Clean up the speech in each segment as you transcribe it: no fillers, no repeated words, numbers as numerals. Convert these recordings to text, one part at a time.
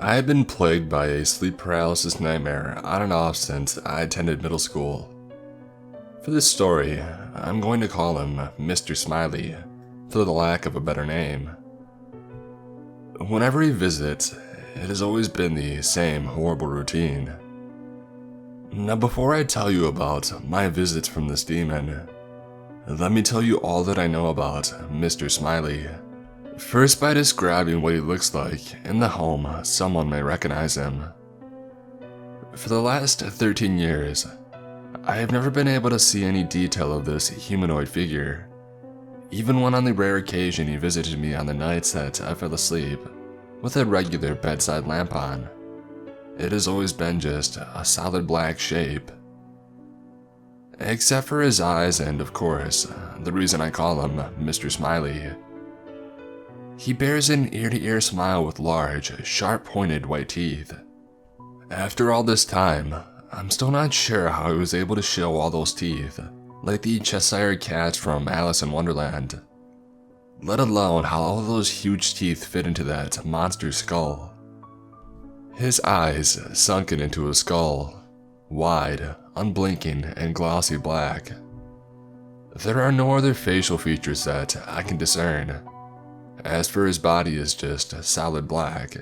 I have been plagued by a sleep paralysis nightmare on and off since I attended middle school. For this story, I'm going to call him Mr. Smiley, for the lack of a better name. Whenever he visits, it has always been the same horrible routine. Now before I tell you about my visits from this demon, let me tell you all that I know about Mr. Smiley. First by describing what he looks like in the home, someone may recognize him. For the last 13 years, I have never been able to see any detail of this humanoid figure, even when on the rare occasion he visited me on the nights that I fell asleep with a regular bedside lamp on. It has always been just a solid black shape. Except for his eyes and, of course, the reason I call him Mr. Smiley. He bears an ear-to-ear smile with large, sharp-pointed white teeth. After all this time, I'm still not sure how he was able to show all those teeth, like the Cheshire Cat from Alice in Wonderland, let alone how all those huge teeth fit into that monster's skull. His eyes sunken into his skull, wide, unblinking, and glossy black. There are no other facial features that I can discern. As for his body is just solid black.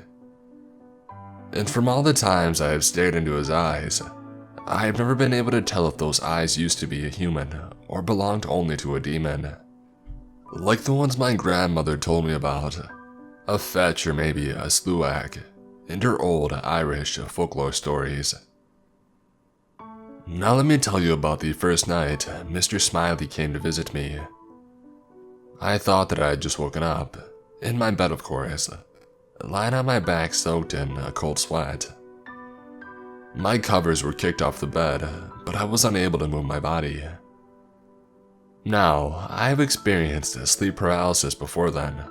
And from all the times I have stared into his eyes, I have never been able to tell if those eyes used to be a human or belonged only to a demon. Like the ones my grandmother told me about, a fetch or maybe a sluag, in her old Irish folklore stories. Now let me tell you about the first night Mr. Smiley came to visit me. I thought that I had just woken up, in my bed of course, lying on my back soaked in a cold sweat. My covers were kicked off the bed, but I was unable to move my body. Now, I have experienced sleep paralysis before then,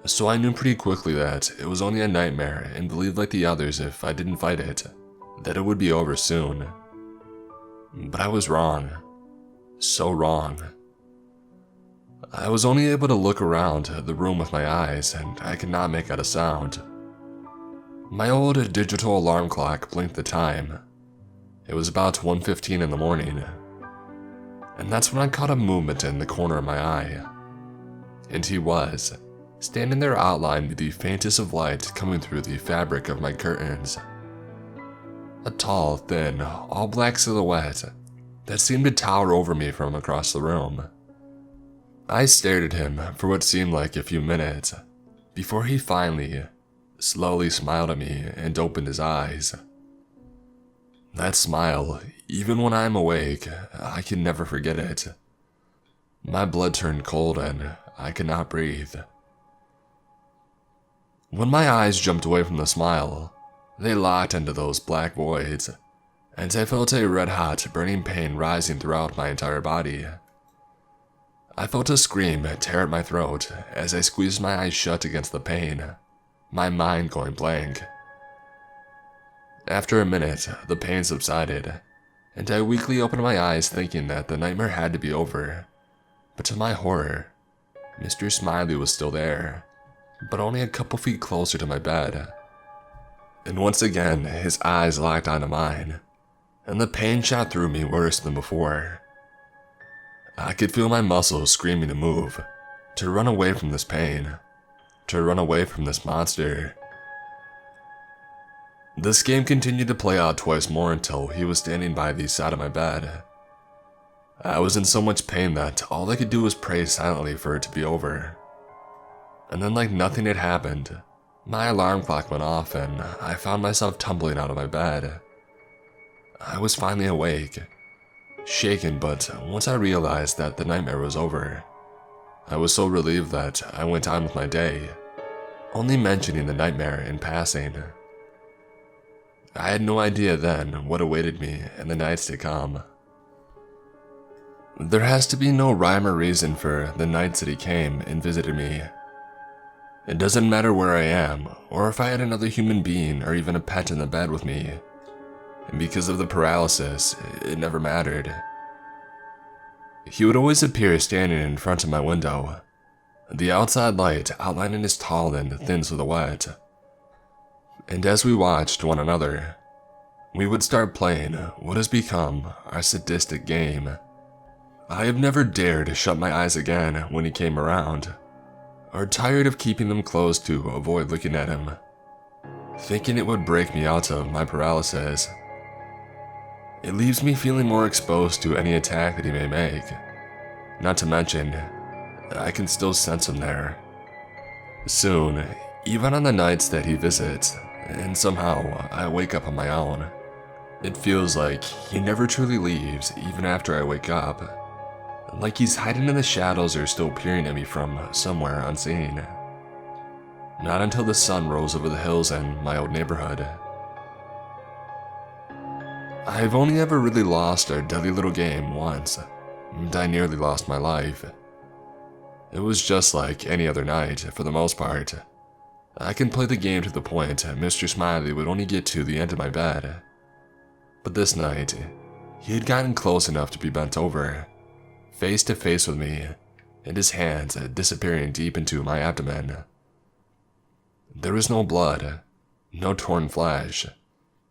so I knew pretty quickly that it was only a nightmare and believed like the others if I didn't fight it, that it would be over soon. But I was wrong. So wrong. I was only able to look around the room with my eyes, and I could not make out a sound. My old digital alarm clock blinked the time. It was about 1:15 in the morning. And that's when I caught a movement in the corner of my eye. And he was, standing there outlined with the faintest of light coming through the fabric of my curtains. A tall, thin, all-black silhouette that seemed to tower over me from across the room. I stared at him for what seemed like a few minutes, before he finally, slowly smiled at me and opened his eyes. That smile, even when I am awake, I can never forget it. My blood turned cold and I could not breathe. When my eyes jumped away from the smile, they locked into those black voids, and I felt a red-hot, burning pain rising throughout my entire body. I felt a scream tear at my throat as I squeezed my eyes shut against the pain, my mind going blank. After a minute, the pain subsided, and I weakly opened my eyes thinking that the nightmare had to be over. But to my horror, Mr. Smiley was still there, but only a couple feet closer to my bed. And once again, his eyes locked onto mine, and the pain shot through me worse than before. I could feel my muscles screaming to move, to run away from this pain, to run away from this monster. This game continued to play out twice more until he was standing by the side of my bed. I was in so much pain that all I could do was pray silently for it to be over. And then like nothing had happened, my alarm clock went off and I found myself tumbling out of my bed. I was finally awake. Shaken, but once I realized that the nightmare was over, I was so relieved that I went on with my day, only mentioning the nightmare in passing. I had no idea then what awaited me in the nights to come. There has to be no rhyme or reason for the nights that he came and visited me. It doesn't matter where I am, or if I had another human being or even a pet in the bed with me. And because of the paralysis, it never mattered. He would always appear standing in front of my window, the outside light outlining his tall and thin silhouette. And as we watched one another, we would start playing what has become our sadistic game. I have never dared to shut my eyes again when he came around, or tired of keeping them closed to avoid looking at him, thinking it would break me out of my paralysis. It leaves me feeling more exposed to any attack that he may make. Not to mention, I can still sense him there. Soon, even on the nights that he visits, and somehow I wake up on my own, it feels like he never truly leaves even after I wake up. Like he's hiding in the shadows or still peering at me from somewhere unseen. Not until the sun rose over the hills in my old neighborhood. I've only ever really lost our deadly little game once, and I nearly lost my life. It was just like any other night, for the most part. I can play the game to the point Mr. Smiley would only get to the end of my bed. But this night, he had gotten close enough to be bent over, face to face with me, and his hands disappearing deep into my abdomen. There was no blood, no torn flesh,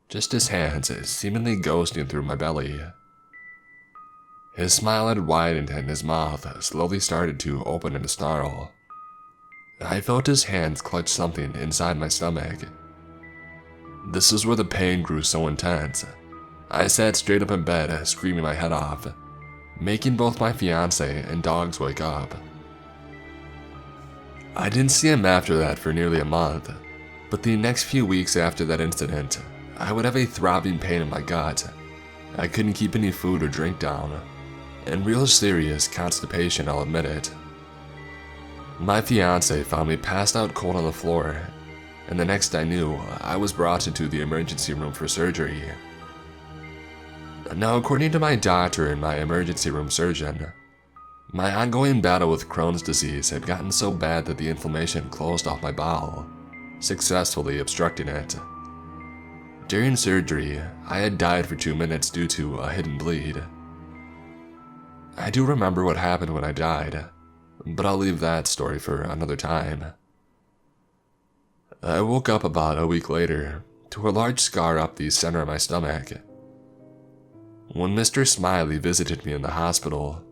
just his hands seemingly ghosting through my belly. His smile had widened and his mouth slowly started to open in a snarl. I felt his hands clutch something inside my stomach. This is where the pain grew so intense. I sat straight up in bed, screaming my head off, making both my fiancé and dogs wake up. I didn't see him after that for nearly a month, but the next few weeks after that incident, I would have a throbbing pain in my gut. I couldn't keep any food or drink down, and real serious constipation, I'll admit it. My fiancé found me passed out cold on the floor, and the next I knew, I was brought into the emergency room for surgery. Now, according to my doctor and my emergency room surgeon, my ongoing battle with Crohn's disease had gotten so bad that the inflammation closed off my bowel, successfully obstructing it. During surgery, I had died for 2 minutes due to a hidden bleed. I do remember what happened when I died, but I'll leave that story for another time. I woke up about a week later to a large scar up the center of my stomach. When Mr. Smiley visited me in the hospital,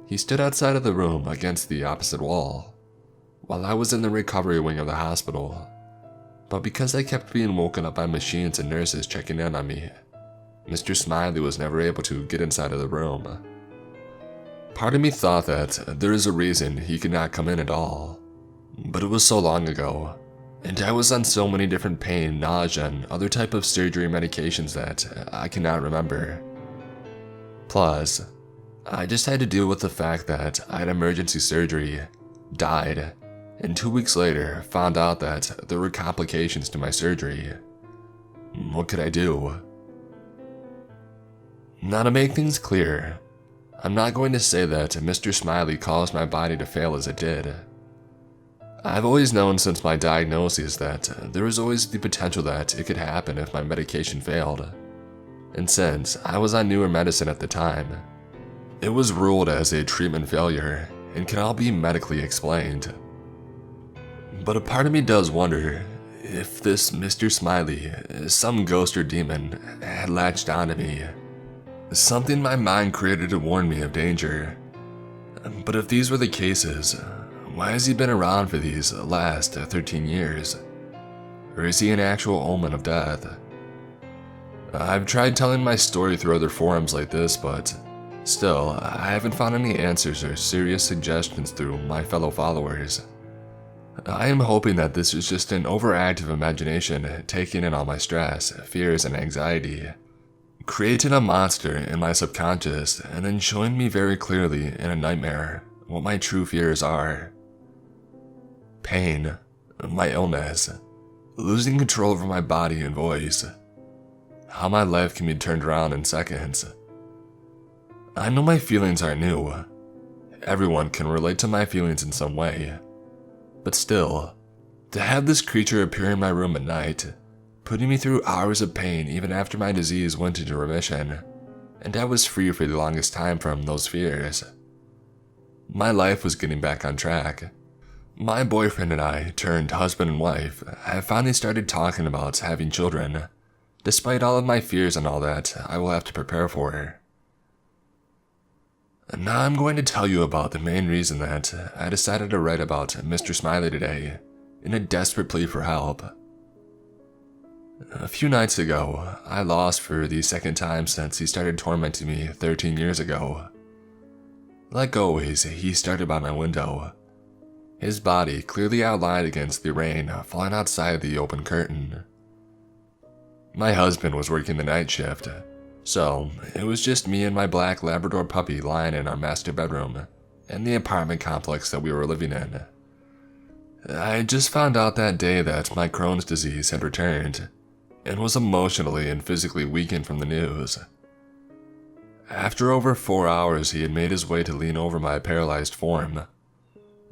he stood outside of the room against the opposite wall, while I was in the recovery wing of the hospital. But because I kept being woken up by machines and nurses checking in on me, Mr. Smiley was never able to get inside of the room. Part of me thought that there is a reason he could not come in at all, but it was so long ago, and I was on so many different pain, nausea, and other type of surgery medications that I cannot remember. Plus, I just had to deal with the fact that I had emergency surgery, died, and 2 weeks later found out that there were complications to my surgery. What could I do? Now, to make things clear, I'm not going to say that Mr. Smiley caused my body to fail as it did. I've always known since my diagnosis that there was always the potential that it could happen if my medication failed. And since I was on newer medicine at the time, it was ruled as a treatment failure and can all be medically explained. But a part of me does wonder if this Mr. Smiley, some ghost or demon, had latched onto me. Something my mind created to warn me of danger. But if these were the cases, why has he been around for these last 13 years? Or is he an actual omen of death? I've tried telling my story through other forums like this, but still, I haven't found any answers or serious suggestions through my fellow followers. I am hoping that this is just an overactive imagination taking in all my stress, fears, and anxiety, creating a monster in my subconscious, and then showing me very clearly in a nightmare what my true fears are. Pain, my illness, losing control over my body and voice, how my life can be turned around in seconds. I know my feelings aren't new. Everyone can relate to my feelings in some way. But still, to have this creature appear in my room at night, putting me through hours of pain even after my disease went into remission, and I was free for the longest time from those fears. My life was getting back on track. My boyfriend and I, turned husband and wife, have finally started talking about having children, despite all of my fears and all that I will have to prepare for. Now I'm going to tell you about the main reason that I decided to write about Mr. Smiley today, in a desperate plea for help. A few nights ago, I lost for the second time since he started tormenting me 13 years ago. Like always, he started by my window, his body clearly outlined against the rain falling outside the open curtain. My husband was working the night shift, so it was just me and my black Labrador puppy lying in our master bedroom in the apartment complex that we were living in. I had just found out that day that my Crohn's disease had returned and was emotionally and physically weakened from the news. After over 4 hours, he had made his way to lean over my paralyzed form.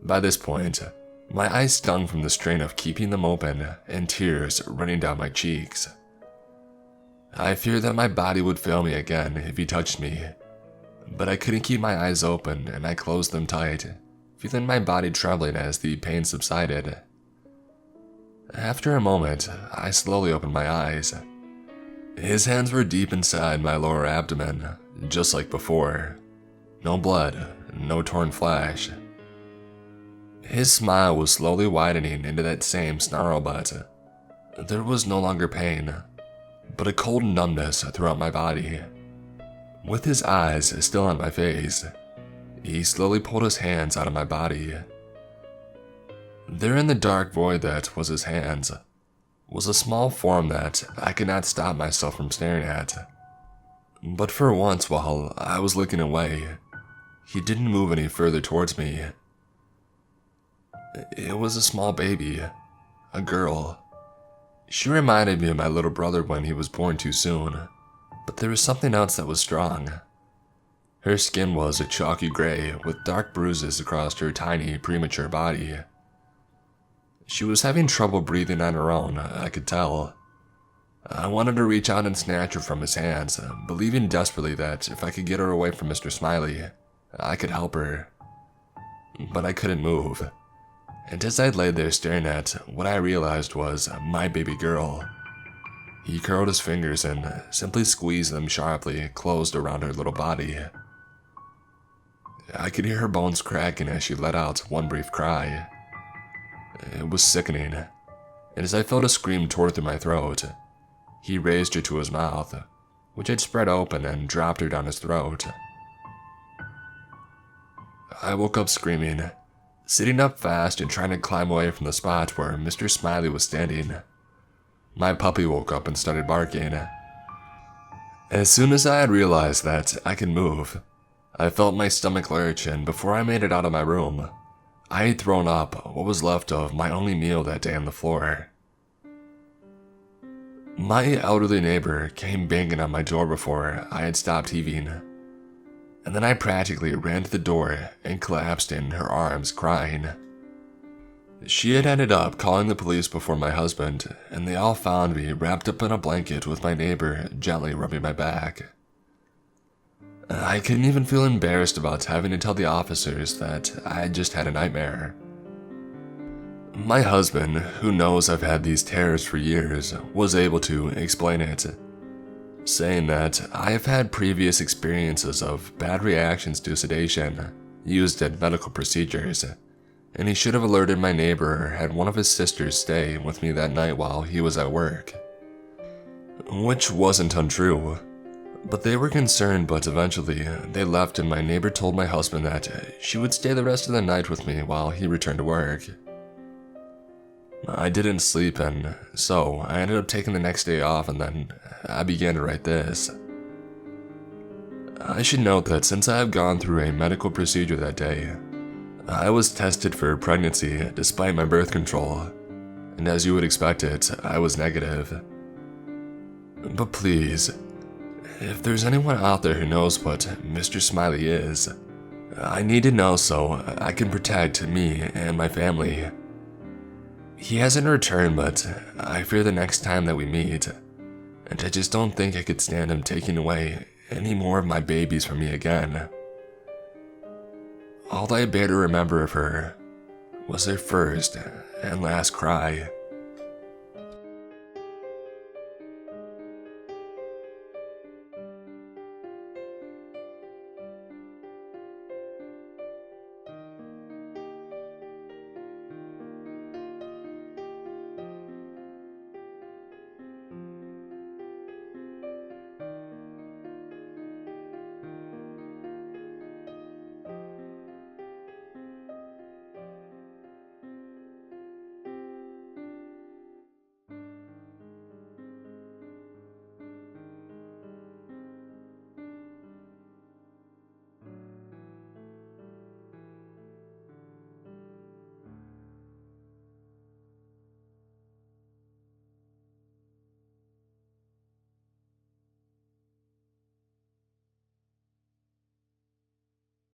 By this point, my eyes stung from the strain of keeping them open and tears running down my cheeks. I feared that my body would fail me again if he touched me, but I couldn't keep my eyes open and I closed them tight, feeling my body trembling as the pain subsided. After a moment, I slowly opened my eyes. His hands were deep inside my lower abdomen, just like before. No blood, no torn flesh. His smile was slowly widening into that same snarl, but there was no longer pain, but a cold numbness throughout my body. With his eyes still on my face, he slowly pulled his hands out of my body. There in the dark void that was his hands was a small form that I could not stop myself from staring at. But for once, while I was looking away, he didn't move any further towards me. It was a small baby, a girl. She reminded me of my little brother when he was born too soon, but there was something else that was strong. Her skin was a chalky gray with dark bruises across her tiny, premature body. She was having trouble breathing on her own, I could tell. I wanted to reach out and snatch her from his hands, believing desperately that if I could get her away from Mr. Smiley, I could help her. But I couldn't move. And as I lay there staring at what I realized was my baby girl, he curled his fingers and simply squeezed them sharply closed around her little body. I could hear her bones cracking as she let out one brief cry. It was sickening, and as I felt a scream tore through my throat, he raised her to his mouth, which had spread open, and dropped her down his throat. I woke up screaming, sitting up fast and trying to climb away from the spot where Mr. Smiley was standing. My puppy woke up and started barking. As soon as I had realized that I could move, I felt my stomach lurch, and before I made it out of my room, I had thrown up what was left of my only meal that day on the floor. My elderly neighbor came banging on my door before I had stopped heaving, and then I practically ran to the door and collapsed in her arms, crying. She had ended up calling the police before my husband, and they all found me wrapped up in a blanket with my neighbor gently rubbing my back. I couldn't even feel embarrassed about having to tell the officers that I had just had a nightmare. My husband, who knows I've had these terrors for years, was able to explain it, saying that I have had previous experiences of bad reactions to sedation used at medical procedures, and he should have alerted my neighbor or had one of his sisters stay with me that night while he was at work. Which wasn't untrue, but they were concerned, but eventually they left and my neighbor told my husband that she would stay the rest of the night with me while he returned to work. I didn't sleep, and so I ended up taking the next day off, and then I began to write this. I should note that since I have gone through a medical procedure that day, I was tested for pregnancy despite my birth control, and as you would expect it, I was negative. But please, if there's anyone out there who knows what Mr. Smiley is, I need to know so I can protect me and my family. He hasn't returned, but I fear the next time that we meet, and I just don't think I could stand him taking away any more of my babies from me again. All I bear to remember of her was their first and last cry.